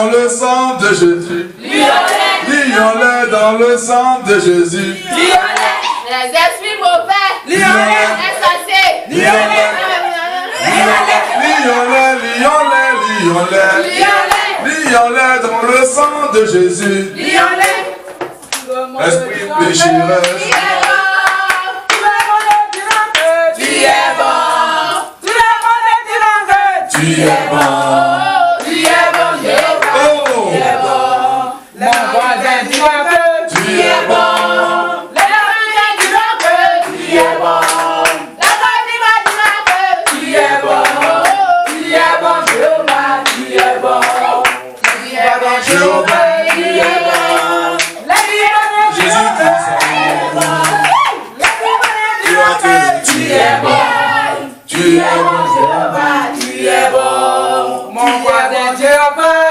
dans le sang de Jésus. Lions-les dans le sang de Jésus. Les esprits mauvais. Lions-les. Lions-les. Lions-les dans le sang de Jésus. Esprit pécheur. Tu es bon. Mon voisin dira que tu es bon. Les voisins diront que tu es bon. La famille va dire que tu es bon. Tu es bon, Jéhovah, tu es bon. Tu es bon, Jéhovah, tu es bon. La vie va dire Jésus, tu es bon. Tu es bon, Jéhovah, tu es bon. Mon voisin Jéhovah.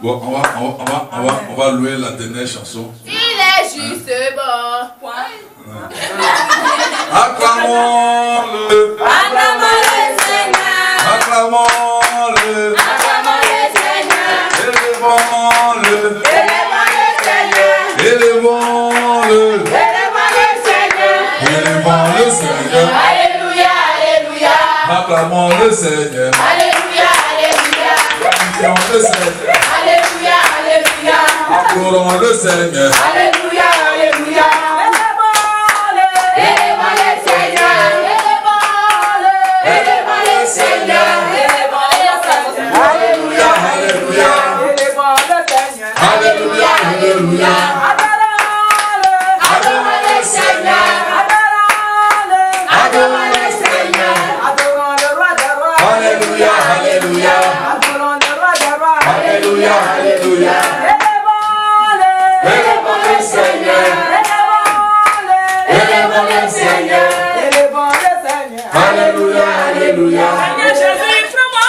Bon, on va louer la dernière chanson. Il est juste bon. Acclamons-le. Acclamons-le Seigneur. Acclamons-le. Acclamons-le Seigneur. Élevons-le. Élevons-le Seigneur. Élevons-le. Élevons-le Seigneur. Élevons-le Seigneur. Alléluia, alléluia. Acclamons le Seigneur. Alléluia, alléluia. Acclamons le Seigneur. Alléluia, alléluia. Acclamons le Seigneur. Alléluia, alléluia. Élevons-le Seigneur. Élevons-le Seigneur. Élevons-le Seigneur. Alléluia, alléluia. Alléluia, alléluia. Adorons le Seigneur. Adorons le Seigneur. Alléluia, alléluia. Alléluia, alléluia. Élevons le Seigneur. Élevons le Seigneur. Alléluia, alléluia. Jésus, prends-moi.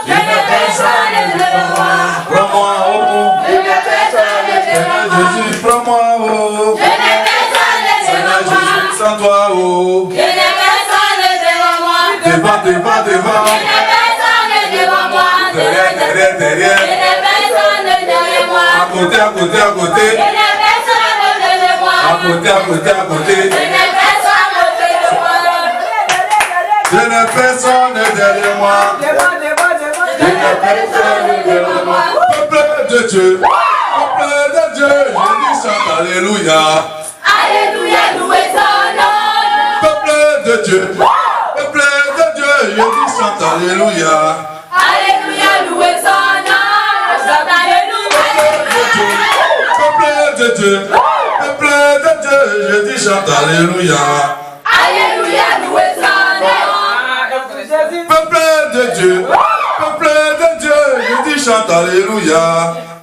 Je ne personne devant moi. Prends-moi au bout. Je ne personne devant moi. Jésus, prends-moi au bout. Je ne personne devant moi. Sans toi au Je ne personne devant moi. devant. Je ne personne devant moi. Derrière. Je ne personne derrière moi. À côté. Je ne personne derrière moi. À côté. Je ne personne derrière moi. Je n'ai personne derrière moi. Je ne personne devant moi. Peuple de Dieu. Peuple de Dieu. Je dis chante alléluia. Alléluia, louez son nom. Peuple de Dieu. Peuple de Dieu. Je dis chante alléluia. Alléluia, louez son nom. Chante alléluia. Peuple de Dieu. Peuple de Dieu. Je dis chante alléluia. Alléluia, louez son nom. Peuple de Dieu. Peuple de Dieu. Je dis chante alléluia.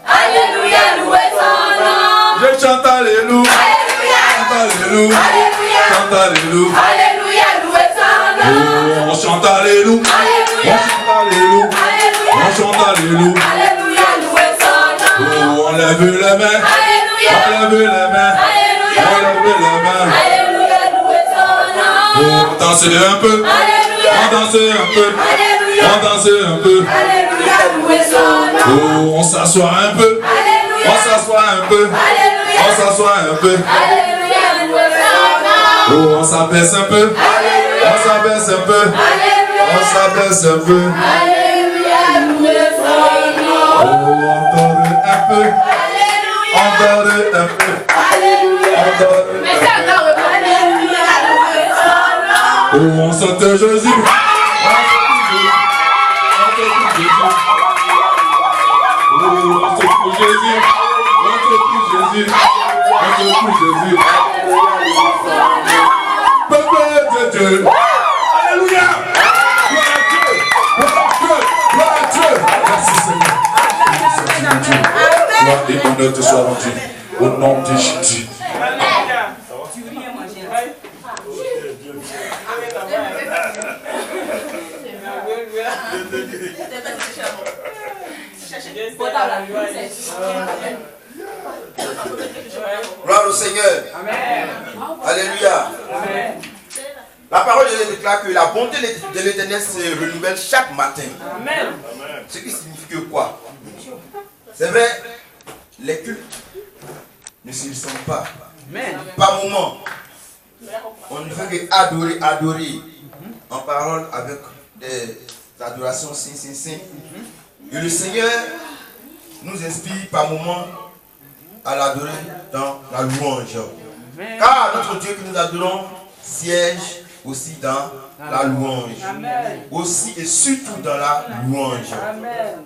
Alléluia, louez son nom. Je chante alléluia. Chante alléluia. Chante alléluia. Alléluia, louez son nom. Oh, on chante alléluia. Alléluia. On chante alléluia. On chante alléluia. Alléluia, louez son nom. Oh, on lève les mains. Alléluia. On lève les mains. Alléluia. On lève les mains. Alléluia, louez son nom. Oh, dansez un peu. Alléluia. On danse un peu. Alléluia. On danse un peu. Alléluia, louez son nom. Oh, on s'assoit un peu. Alléluia. On s'assoit un peu. Alléluia. On s'assoit un peu. Alléluia, louez son nom. Oh, on s'abaisse un peu. Alléluia. On s'abaisse un peu. Alléluia. On s'abaisse un peu. Alléluia, louez son nom. Oh, on dort un peu. Alléluia. On dort un peu. Alléluia. On dort un Mais peu. ça dort. Alléluia, louez son nom. Oh, on saute Jésus. Jésus. Peuple de Dieu. gloire et honneur te soient rendus. Au nom de Jésus. Gloire au Seigneur. Amen. Alléluia. Amen. La parole de Dieu déclare que la bonté de l'Éternel se renouvelle chaque matin. Amen. Ce qui signifie que quoi? C'est vrai, les cultes ne se ressemblent pas. Amen. Par moment, on ne fait que adorer en parole avec des adorations saint. Et le Seigneur nous inspire par moment à l'adorer dans la louange. Car notre Dieu que nous adorons siège aussi dans la louange. Amen. Aussi et surtout dans la louange. Amen.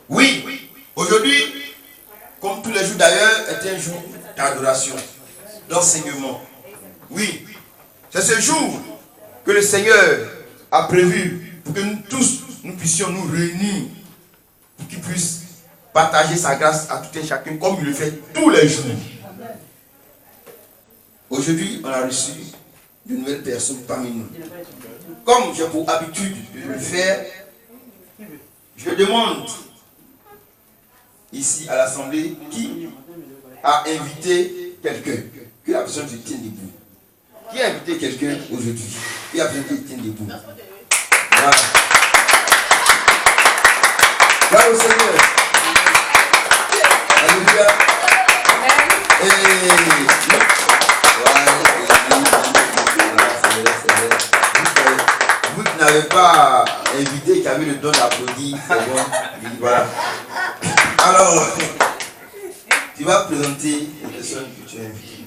Oui, aujourd'hui, comme tous les jours d'ailleurs, est un jour d'adoration, d'enseignement. Oui, c'est ce jour que le Seigneur a prévu pour que nous tous, nous puissions nous réunir, pour qu'il puisse partager sa grâce à tout et chacun comme il le fait tous les jours. Aujourd'hui, on a reçu de nouvelles personnes parmi nous. Comme j'ai pour habitude de le faire, je demande ici à l'Assemblée qui a invité quelqu'un. Que la personne se tienne debout. Qui a invité quelqu'un aujourd'hui? Qui a besoin qu'il tienne debout? Voilà. Gloire au Seigneur. Alléluia. Vous qui n'avez pas invité, qui avez le don d'applaudir, c'est bon. Voilà. Alors, tu vas présenter les personnes que tu as invitées.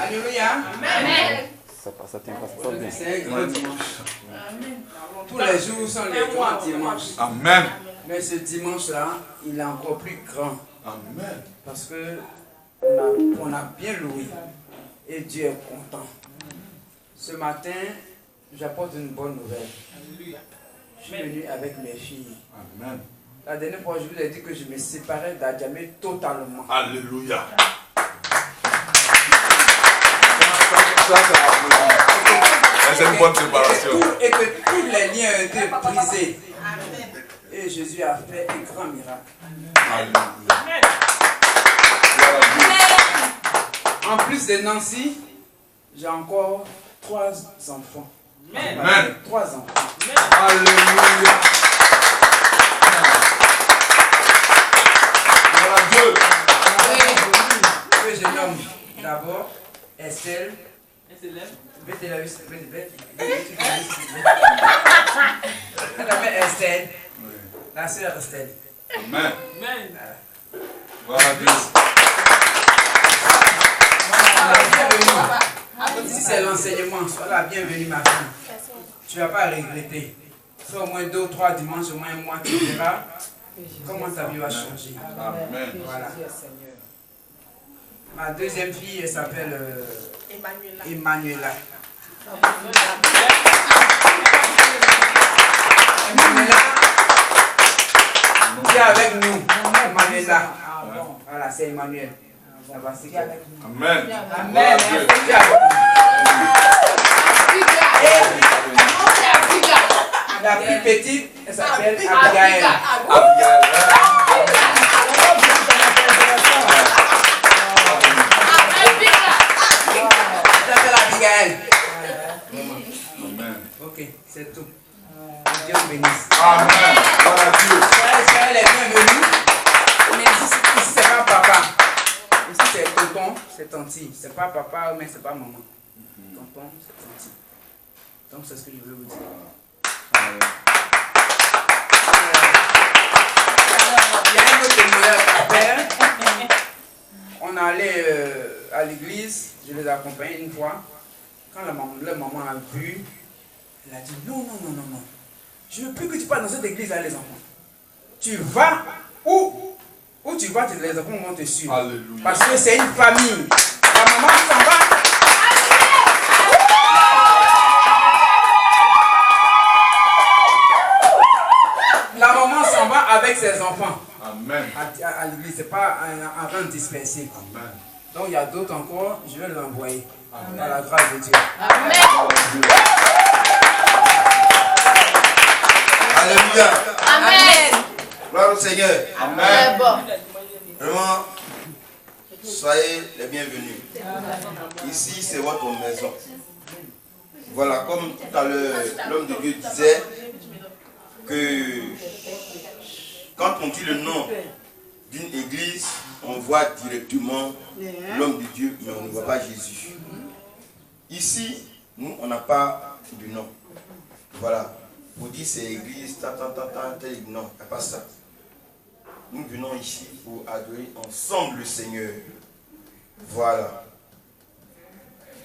Alléluia. Amen. Ça tient pas bien. C'est un grand dimanche. Tous les jours sont les grands dimanches. Amen. Mais ce dimanche-là, il est encore plus grand. Amen. Parce que on a bien loué. Et Dieu est content. Ce matin, j'apporte une bonne nouvelle. Je suis venu avec mes filles. Amen. La dernière fois, je vous ai dit que je me séparais d'Adjamé totalement. Alléluia. C'est une bonne séparation. Et que tous les liens ont été brisés. Et Jésus a fait un grand miracle. Alléluia. En plus de Nancy, j'ai encore 3 enfants. Amen. 3 enfants. Alléluia. Gloire à Dieu. Que je nomme d'abord Estelle. Estelle. La sœur Estelle. Amen. Gloire à Dieu. Si c'est l'enseignement, sois la bienvenue ma fille. Tu ne vas pas regretter. Fais au moins 2 ou 3 dimanches, au moins un mois, tu verras comment ta vie va changer. Amen. Voilà. Ma deuxième fille, elle s'appelle Emmanuela. Emmanuela, qui est avec nous. Emmanuela. Voilà, c'est Emmanuel. Amen. Amen. La plus petite, elle s'appelle Abigail. Elle s'appelle Abigail. Amen. Ok, c'est tout. Dieu vous bénisse. Amen. Gloire à Dieu. Elle est bienvenue. Mais ici, c'est pas papa. Ici, c'est tonton, c'est tanti. C'est pas papa, mais c'est pas maman. Tonton, c'est tanti. Donc, c'est ce que je veux vous dire. Il y a un autre témoignage à faire. On allait à l'église, je les ai accompagnés une fois. Quand la maman a vu, elle a dit non. Je ne veux plus que tu parles dans cette église là, les enfants. Tu vas où tu vas, les enfants vont te suivre. Alléluia. Parce que c'est une famille. La maman s'en va. La maman s'en va avec ses enfants. Amen. à l'église. Ce n'est pas un rang dispersé. Donc il y a d'autres encore, je vais les envoyer. Par la grâce de Dieu. Amen. Alléluia. Amen. Gloire au Seigneur. Amen. Vraiment, soyez les bienvenus. Ici, c'est votre maison. Voilà, comme tout à l'heure, l'homme de Dieu disait que quand on dit le nom d'une église, on voit directement l'homme de Dieu, mais on ne voit pas Jésus. Ici, nous, on n'a pas de nom. Voilà. Pour dire c'est église, non, il n'y a pas ça. Nous venons ici pour adorer ensemble le Seigneur. Voilà.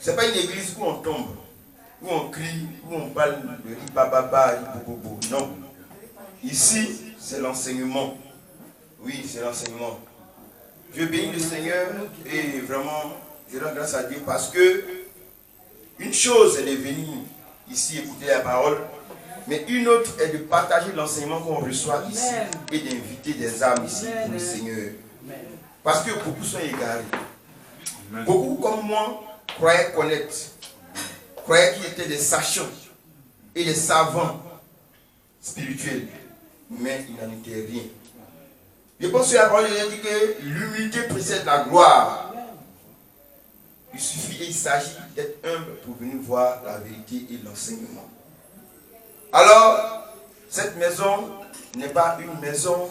Ce n'est pas une église où on tombe, où on crie, où on parle de ribababa, ribobobo. Non. Ici, c'est l'enseignement. Oui, c'est l'enseignement. Je bénis le Seigneur et vraiment, je rends grâce à Dieu parce que une chose, elle est venue ici écouter la parole, mais une autre est de partager l'enseignement qu'on reçoit ici et d'inviter des âmes ici pour le Seigneur. Parce que beaucoup sont égarés. Beaucoup comme moi croyaient connaître, croyaient qu'ils étaient des sachants et des savants spirituels, mais il n'en était rien. Je pense que la parole dit que l'humilité précède la gloire. Il suffit et il s'agit d'être humble pour venir voir la vérité et l'enseignement. Alors, cette maison n'est pas une maison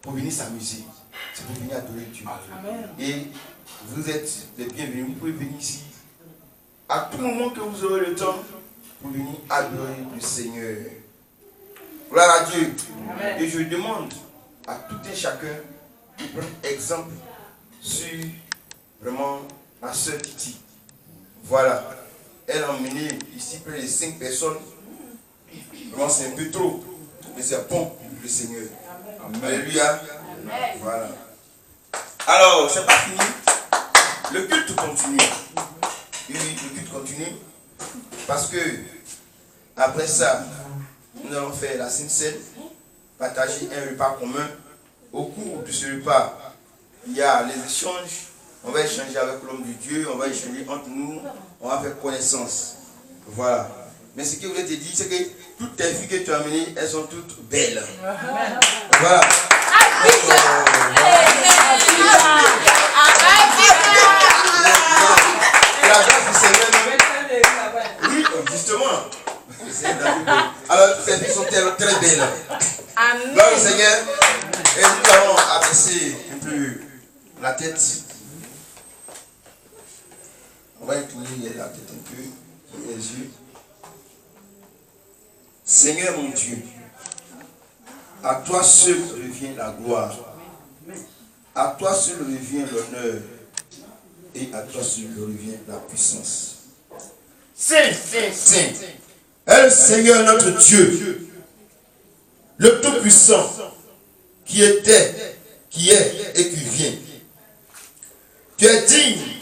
pour venir s'amuser. C'est pour venir adorer Dieu. Amen. Et vous êtes les bienvenus. Vous pouvez venir ici à tout moment que vous aurez le temps pour venir adorer le Seigneur. Gloire à Dieu. Amen. Et je demande à tout un chacun de prendre exemple sur vraiment la sœur Titi. Voilà. Elle a emmené ici près de 5 personnes. Vraiment, c'est un peu trop. Mais c'est bon pour le Seigneur. Amen. Alléluia. Amen. Voilà. Alors, c'est pas fini. Le culte continue. Oui, le culte continue. Parce que, après ça, nous allons faire la Sainte Seine, partager un repas commun. Au cours de ce repas, il y a les échanges. On va échanger avec l'homme de Dieu, on va échanger entre nous, on va faire connaissance. Voilà. Mais ce que je voulais te dire, c'est que toutes tes filles que tu as amenées, elles sont toutes belles. Voilà. La grâce du Seigneur. Oui, justement. Alors, ces filles sont très, très belles. Gloire au Seigneur. Et nous allons abaisser un peu la tête. On va incliner la tête un peu, les yeux. Seigneur mon Dieu, à toi seul revient la gloire. À toi seul revient l'honneur. Et à toi seul revient la puissance. Saint, Saint, Saint, est le Seigneur notre Dieu, le Tout-Puissant, qui était, qui est et qui vient. Tu es digne,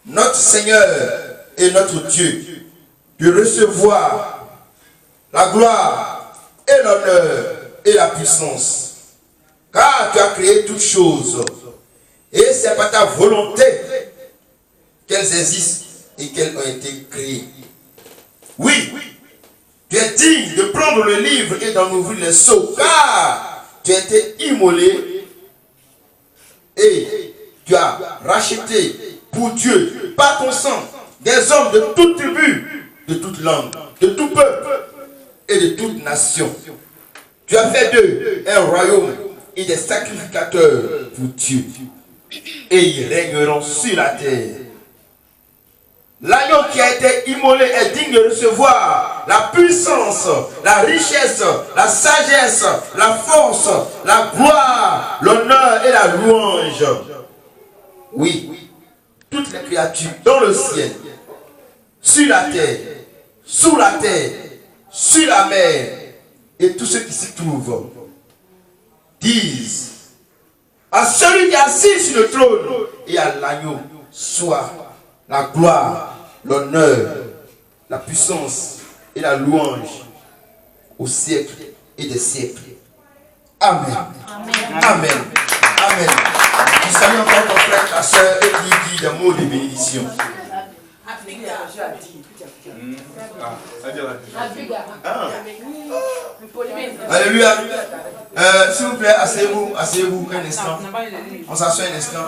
notre Seigneur et notre Dieu, de recevoir la gloire et l'honneur et la puissance. Car tu as créé toutes choses. Et c'est par ta volonté qu'elles existent et qu'elles ont été créées. Oui, tu es digne de prendre le livre et d'en ouvrir les sceaux. Car tu as été immolé et tu as racheté pour Dieu, par ton sang, des hommes de toute tribu, de toute langue, de tout peuple et de toute nation. Tu as fait d'eux un royaume et des sacrificateurs pour Dieu. Et ils régneront sur la terre. L'agneau qui a été immolé est digne de recevoir la puissance, la richesse, la sagesse, la force, la gloire, l'honneur et la louange. Oui, toutes les créatures dans le ciel, sur la terre, sous la terre, sur la mer, et tous ceux qui s'y trouvent, disent à celui qui est assis sur le trône et à l'agneau, soit la gloire, l'honneur, la puissance et la louange au siècle et des siècles. Amen. Amen. Amen. Je salue encore ton frère, ta soeur, et qui dit des mots de bénédiction. Alléluia. S'il vous plaît, asseyez-vous un instant. On s'assoit un instant.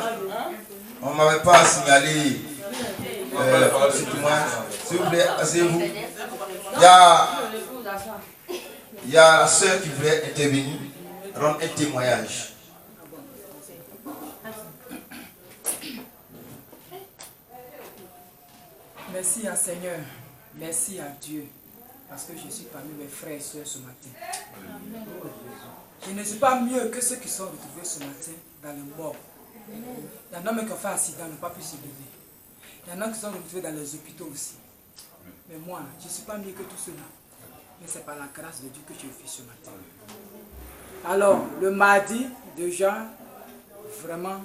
On ne m'avait pas signalé ce témoignage. S'il vous plaît, asseyez-vous. Il y a la soeur qui voulait intervenir, rendre un témoignage. Merci à Seigneur, merci à Dieu, parce que je suis parmi mes frères et soeurs ce matin. Je ne suis pas mieux que ceux qui sont retrouvés ce matin dans le mort. Il y en a même qui ont fait un accident, n'ont pas pu se lever. Il y en a qui sont retrouvés dans les hôpitaux aussi. Mais moi, je ne suis pas mieux que tout cela. Mais c'est par la grâce de Dieu que je vis ce matin. Alors, le mardi, déjà, vraiment,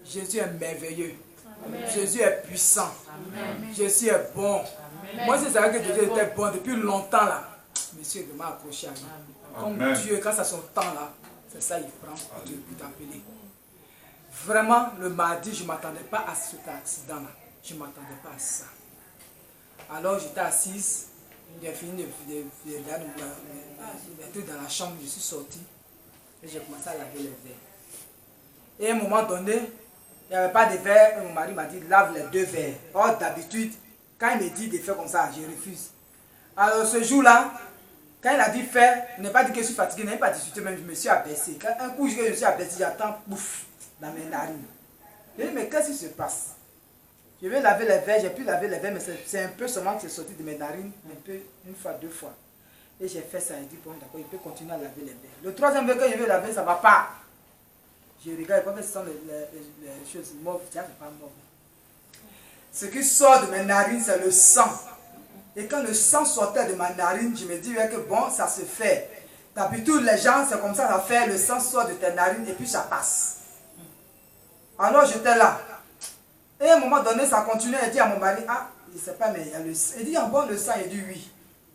Jésus est merveilleux. Amen. Jésus est puissant. Amen. Jésus est bon. Amen. Moi, c'est vrai que Jésus était bon depuis longtemps là. Monsieur m'a accroché à lui. Comme Dieu, quand c'est son temps là, c'est ça il prend pour t'appeler. Vraiment, le mardi, je ne m'attendais pas à cet accident là. Je ne m'attendais pas à ça. Alors, j'étais assise. J'ai fini de dans la chambre, je suis sorti. Et j'ai commencé à laver les verres. Et à un moment donné, il n'y avait pas de verre, mon mari m'a dit lave les 2 verres. Or d'habitude, quand il me dit de faire comme ça, je refuse. Alors ce jour-là, quand il a dit faire, il n'a pas dit que je suis fatigué, il n'a pas discuté, même je me suis abaissé. Quand un coup je me suis abaissé, j'attends pouf dans mes narines. Je dis mais qu'est-ce qui se passe? Je vais laver les verres, j'ai pu laver les verres, mais c'est un peu seulement que c'est sorti de mes narines, un peu, 1 fois, 2 fois. Et j'ai fait ça, il dit bon d'accord, il peut continuer à laver les verres. Le 3e verre que je vais laver, ça ne va pas. Je regarde, quand ce sont les choses mauves, c'est pas mauve. Ce qui sort de mes narines, c'est le sang. Et quand le sang sortait de ma narine, je me dis que bon, ça se fait. D'habitude, les gens, c'est comme ça fait, le sang sort de tes narines et puis ça passe. Alors j'étais là. Et à un moment donné, ça continue, il dit à mon mari, ah, je ne sais pas, mais il y a le sang. Il dit, ah bon, le sang, il dit oui.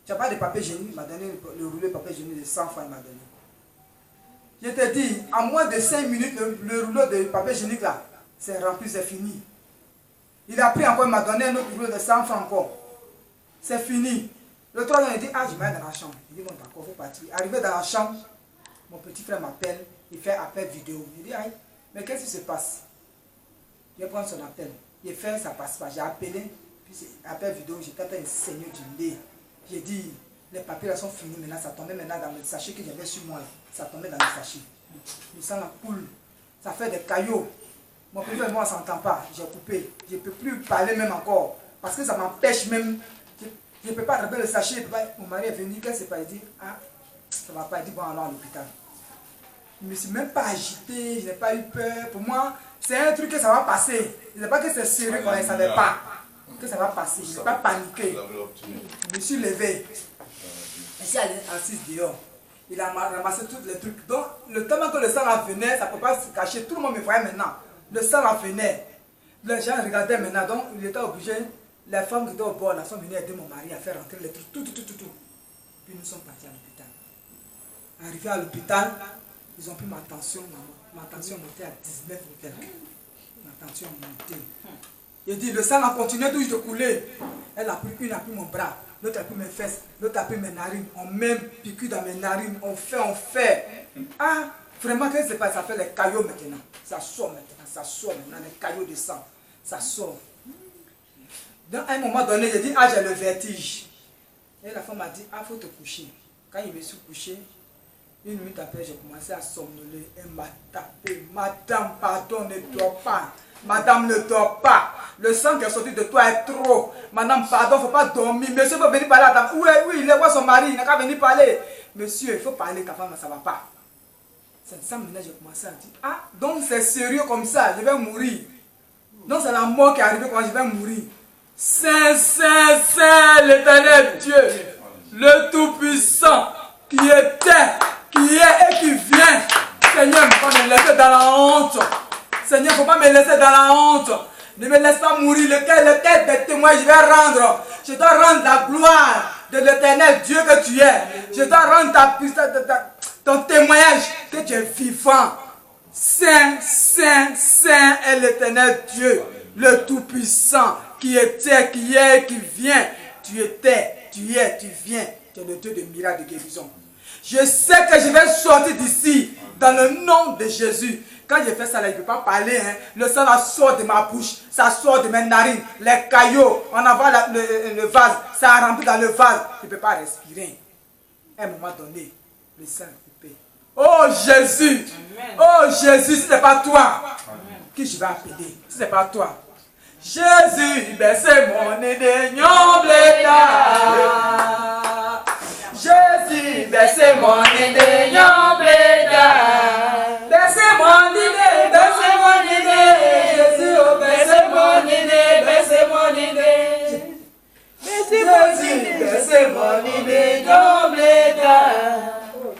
Tu n'as pas de papier hygiénique, il m'a donné le rouleau de papier hygiénique de 100 francs, il m'a donné. Je te dis, en moins de 5 minutes, le rouleau de papier hygiénique là, c'est rempli, c'est fini. Il a pris encore, il m'a donné un autre rouleau de 100 francs encore. C'est fini. Le 3e, il dit, ah, je vais aller dans la chambre. Il dit, bon, d'accord, il faut partir. Arrivé dans la chambre, mon petit frère m'appelle, il fait appel vidéo. Il dit, aïe, mais qu'est-ce qui se passe? Je prends son appel. Il fait, ça passe pas. J'ai appelé, puis appel vidéo, j'étais en train de saigner du nez. J'ai dit, les papiers là sont finis maintenant, ça tombait maintenant dans le sachet que j'avais sur moi. Là. Ça tombait dans le sachet. Le sang la coule. Ça fait des caillots. Mon petit frère, moi, on ne s'entend pas. J'ai coupé. Je ne peux plus parler même encore. Parce que ça m'empêche même. Je ne peux pas attraper le sachet. Mon mari est venu, qu'est-ce qui s'est passé? Il dit, ah, ça ne va pas. Il dit, bon, alors à l'hôpital. Je ne me suis même pas agité, je n'ai pas eu peur. Pour moi, c'est un truc que ça va passer. Je ne sais pas que c'est sérieux qu'on ne savait pas. Que ça va passer. Je n'ai pas paniqué. Je me suis levé. Je suis allé assis dehors. Il a ramassé tous les trucs. Donc, le temps que le sang venait, ça ne peut pas se cacher. Tout le monde me voyait maintenant. Le sang venait. Les gens regardaient maintenant. Donc, il était obligé. Les femmes qui étaient au bord là sont venues aider mon mari à faire rentrer les trucs. Tout. Puis nous sommes partis à l'hôpital. Arrivé à l'hôpital, ils ont pris ma tension. Ma tension montait à 19 ou quelque. Ma tension montait. Il dit, le sang a continué toujours de couler. Elle a pris une, a pris mon bras. L'autre a pris mes fesses, l'autre a pris mes narines. On met piqûre dans mes narines, on fait. Ah, vraiment, qu'est-ce qui se passe? Ça fait les caillots maintenant. Ça sort maintenant, les caillots de sang. Ça sort. Dans un moment donné, j'ai dit, ah, j'ai le vertige. Et la femme m'a dit, ah, il faut te coucher. Quand il me suis couché, 1 minute après, j'ai commencé à somnoler. Elle m'a tapé. Madame, pardon, ne dors pas. Madame, ne dors pas. Le sang qui est sorti de toi est trop. Madame, pardon, il ne faut pas dormir. Monsieur, il faut venir parler à ta femme. Oui, il est voir son mari, il n'a qu'à venir parler. Monsieur, il faut parler, ta femme, ça ne va pas. C'est ça, maintenant, j'ai commencé à dire, ah, donc c'est sérieux comme ça, je vais mourir. Donc c'est la mort qui est arrivée quand je vais mourir. C'est l'Éternel Dieu, le Tout-Puissant, qui était, qui est et qui vient. Seigneur, il ne faut pas me laisser dans la honte. Seigneur, il ne faut pas me laisser dans la honte. Ne me laisse pas mourir. Lequel des témoins je vais rendre. Je dois rendre la gloire de l'éternel Dieu que tu es. Je dois rendre ton témoignage que tu es vivant. Saint, Saint, Saint est l'éternel Dieu, le Tout-Puissant, qui était, qui est, qui vient. Tu étais, tu es, tu viens. Tu es le Dieu de miracles, de guérison. Je sais que je vais sortir d'ici dans le nom de Jésus. Quand je fais ça, là, je ne peux pas parler. Hein. Le sang là, sort de ma bouche, ça sort de mes narines. Les caillots, on envoie le vase, ça a rempli dans le vase. Je ne peux pas respirer. À un moment donné, le sang est coupé. Oh Jésus, amen. Oh Jésus, si ce n'est pas toi, amen. Qui je vais appeler? Si ce n'est pas toi. Jésus, baissez mon aidé, Jésus, baissez mon aidé, baissez mon idée, baissez mon idée. Jésus, oh, baissez mon idée, baissez mon idée. Jésus, baissez mon idée, oh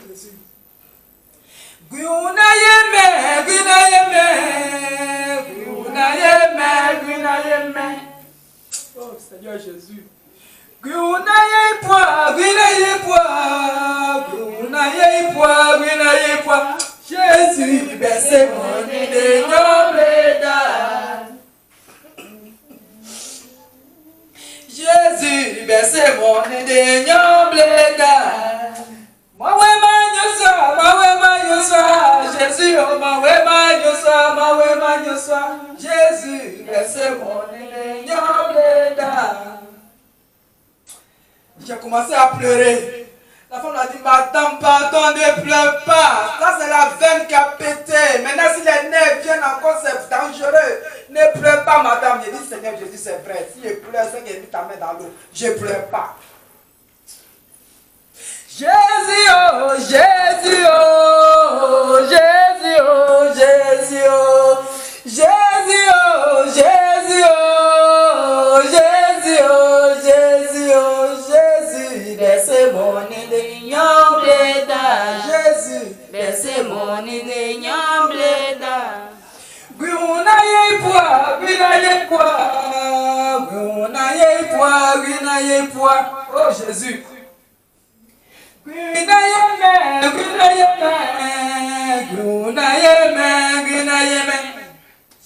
Jésus. Guna yeme, guna yeme, guna yeme, guna yeme. Oh Seigneur Jésus. Guna yepwa, guna yepwa, guna yepwa, guna yepwa. Jésus, baissez mon idée, Jésus, baissez mon idée, Jésus, oh, Jésus, baissez mon idée, j'ai commencé à pleurer. La femme a dit, madame, pardon, ne pleure pas. Ça, c'est la veine qui a pété. Maintenant, si les nerfs viennent encore, c'est dangereux. Ne pleure pas, madame. J'ai dit, Seigneur Jésus, c'est vrai. Si je pleure, c'est que j'ai mis ta main dans l'eau. Je ne pleure pas. Jésus, oh, Jésus, oh, Jésus, oh, Jésus, oh, Jésus, oh, Jésus, oh, Jésus, oh, Jésus, oh, Jésus, laissez mon idée, Jésus, laissez mon idée, oh Jésus.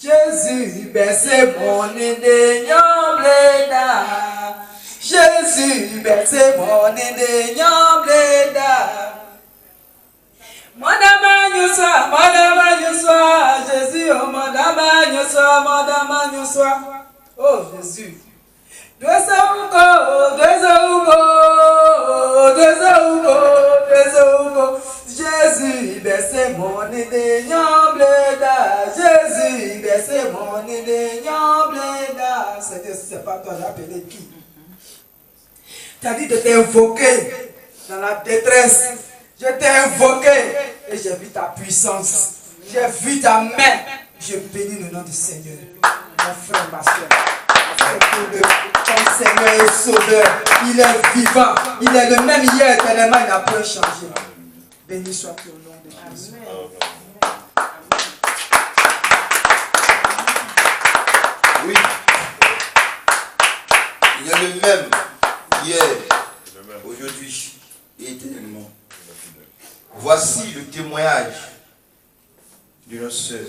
Jésus, baissez mon idée, Jésus, baissez mon idée, Madame Jésus, oh Madame oh Jésus. Jésus, baissez mon idée, Jésus, baissez mon idée, Seigneur, si c'est pas toi, j'ai appelé qui? Tu as dit de t'invoquer dans la détresse. Je t'ai invoqué et j'ai vu ta puissance. J'ai vu ta main. Je bénis le nom du Seigneur. Mon frère, ma soeur. Ton Seigneur est sauveur. Il est vivant. Il est le même hier, éternellement. Il n'a pas changé. Béni soit-tu au nom de Jésus. Oui. Il est le même hier, aujourd'hui et éternellement. Voici le témoignage de notre sœur.